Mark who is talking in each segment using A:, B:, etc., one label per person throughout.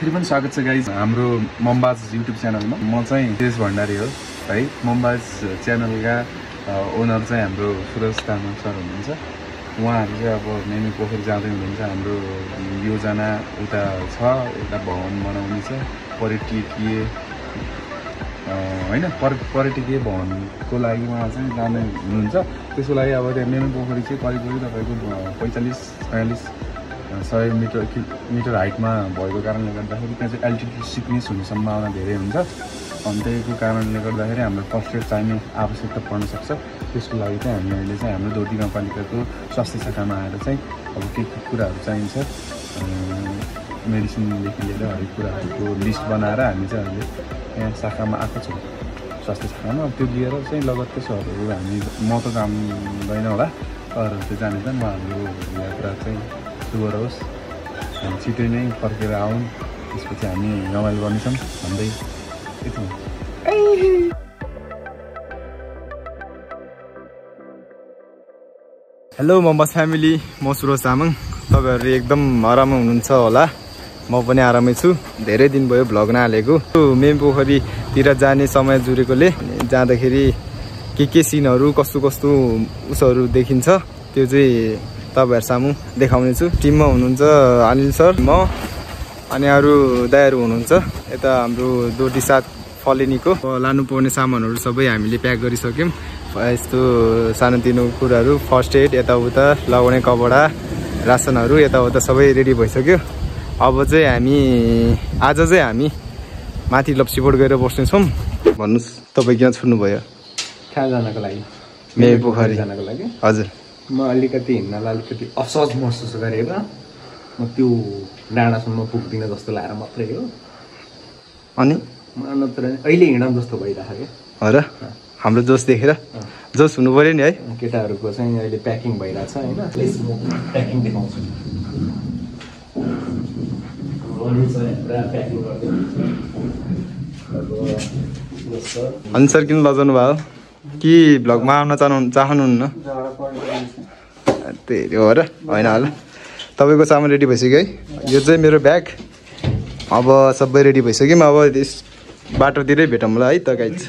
A: फेरि पनि स्वागत छ गाइज हाम्रो मम्बाज युट्युब च्यानलमा। म चाहिँ तेज भण्डारी हो है। मम्बाज च्यानलका ओनर चाहिँ हाम्रो सुरज तामाङ सर हुनुहुन्छ। उहाँहरू चाहिँ अब मेमी पोखरी जाँदै हुनुहुन्छ। हाम्रो योजना उता छ, एउटा भवन बनाउने छ पर्यटकीय होइन पर्यटकीय भवनको लागि उहाँ चाहिँ जाने हुनुहुन्छ। त्यसको लागि अब त्यहाँ मेमी पोखरी चाहिँ करिब तपाईँको 45-46-100 मिटर हाइटमा भएको कारणले गर्दाखेरि त्यहाँ चाहिँ एल्टिट्युड सिक्नेस हुने सम्भावना धेरै हुन्छ। अनि त्यहीको कारणले गर्दाखेरि हाम्रो फर्स्ट एड चाहिने आवश्यकता पर्न सक्छ। त्यसको लागि चाहिँ हामी अहिले चाहिँ हाम्रो धोती गाउँपालिकाको स्वास्थ्य शाखामा आएर चाहिँ अब के कुराहरू चाहिन्छ मेडिसिनदेखि लिएर हरेक कुराहरूको लिस्ट बनाएर हामी चाहिँ अहिले यहाँ शाखामा आएको छौँ, स्वास्थ्य शाखामा। त्यो लिएर चाहिँ लगत्तै सरहरू हामी म त जान्दैन होला, सरहरू चाहिँ जानेछन्। उहाँहाम्रो यात्रा चाहिँ शुभ रहोस्, हामी छिटै नै फर्केर आउँ, त्यसपछि हामी रमाइलो गर्नेछौँ भन्दै यति हो।
B: हेलो मम्बाज फ्यामिली, म सुरज तामाङ। तपाईँहरू एकदम आराममा हुनुहुन्छ होला, म पनि आरामै छु। धेरै दिन भयो भ्लग नहालेको। मेमी पोखरीतिर जाने समय जुरेकोले जाँदाखेरि के सिनहरू कस्तो कस्तो उसहरू देखिन्छ त्यो चाहिँ तपाईँहरू सामु देखाउने छु। टिममा हुनुहुन्छ अनिल सर, म अनि अरू दाइहरू हुनुहुन्छ। यता हाम्रो डोटी साथ फलेनीको लानुपर्ने सामानहरू सबै हामीले प्याक गरिसक्यौँ। यस्तो सानोतिनो कुराहरू, फर्स्ट एड, यताउता लगाउने कपडा, रासनहरू यताउता सबै रेडी भइसक्यो। अब चाहिँ आज हामी माथि लप्सीपोर्ट गएर बस्नेछौँ। भन्नुहोस् तपाईँ किन छुट्नुभयो?
A: कहाँ जानको लागि?
B: मेमी पोखरी
A: जानको लागि।
B: हजुर,
A: म अलिकति हिँड्नलाई अलिकति असहज महसुस गरेर म त्यो डाँडासम्म पुग्दिनँ जस्तो लागेर मात्रै हो।
B: अनि
A: नत्र अहिले हिँडौँ जस्तो भइरहेको क्या।
B: हो र? हाम्रो जोस देखेर जोस हुनु पऱ्यो नि है।
A: केटाहरूको चाहिँ अहिले प्याकिङ भइरहेछ होइन। म प्याकिङ देखाउँछु।
B: अनि सर किन लजाउनु भयो कि भ्लगमा आउन चाहनुहुन्न? त्यही हो र? होइन होला। तपाईँको सामान रेडी भइसक्यो है। यो चाहिँ मेरो ब्याग। अब सबै रेडी भइसक्यो। अब यस बाटोतिरै भेटौँ ल है त गाइज।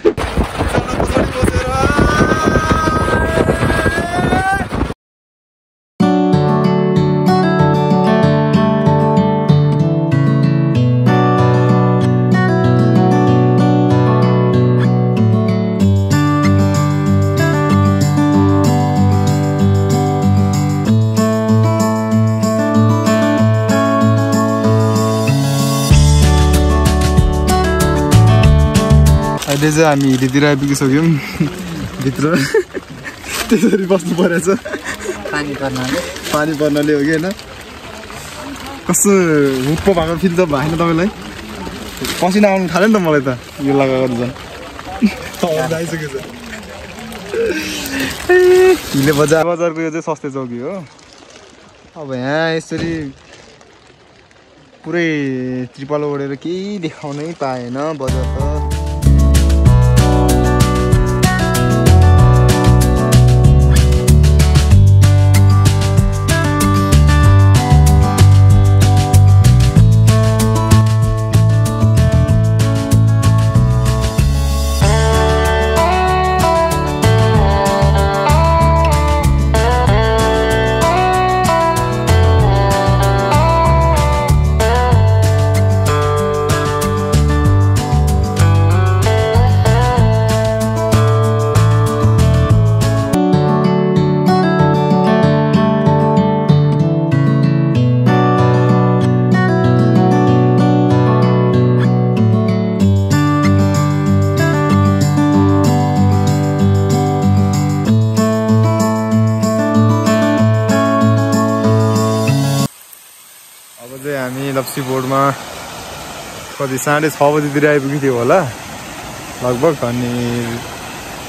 B: अहिले चाहिँ हामी हिँडीतिर आइपुगिसक्यौँ भित्र। त्यसरी बस्नु परेछ पानी पर्नाले हो कि होइन? कस्तो हुप्पो भएको फिल त भएन तपाईँलाई? पसिना आउनु थाल्यो नि त मलाई त यो लगाएको झन् आइसकेको छ। हिले बजारको यो चाहिँ सस्ते चौकी हो। अब यहाँ यसरी पुरै त्रिपाल ओढेर केही देखाउनै पाएन बजार त। हामी लप्सीपोर्टमा कति 6:30 बजीतिर आइपुगेको थियो होला लगभग। अनि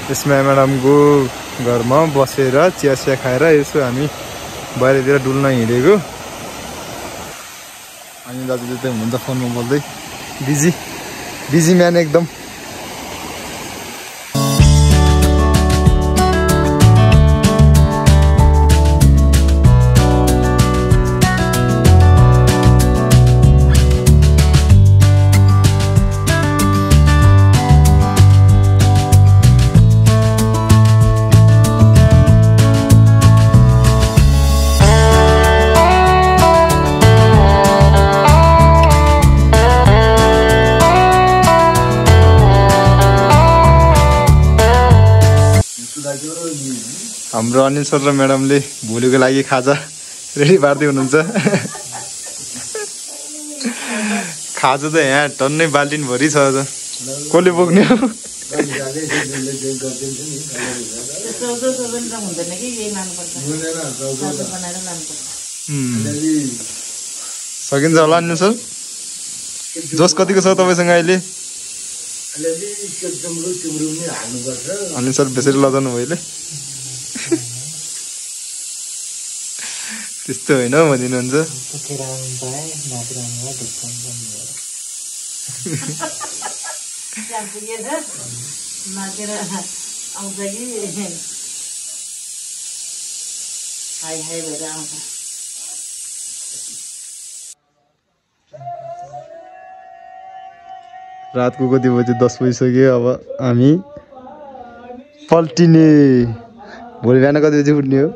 B: यसमा म्याडमको घरमा बसेर चिया खाएर यसो हामी बाहिरतिर डुल्न हिँडेको। अनि दाजुले चाहिँ हुनुहुन्छ फोनमा बोल्दै, बिजी म्यान एकदम। हाम्रो अनिल सर र म्याडमले भोलिको लागि खाजा रेडी पार्दै हुनुहुन्छ। खाजा त यहाँ टन्नै बाल्टिन भरि छ अझ कसले बोक्ने हो? सकिन्छ होला नि सर? जोस कतिको छ तपाईँसँग अहिले? अनि सर बेसरी लजाउनु भयो अहिले त्यस्तो होइन भनिदिनुहुन्छ। रातको कति बजी? 10 बजिसक्यो। अब हामी पल्टिने। भोलि बिहान कति बजी उठ्ने हो?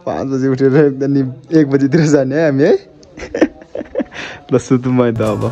B: 5 बजी उठेर एकदम 1 बजीतिर जाने है हामी है। ल सुतौँ है त अब।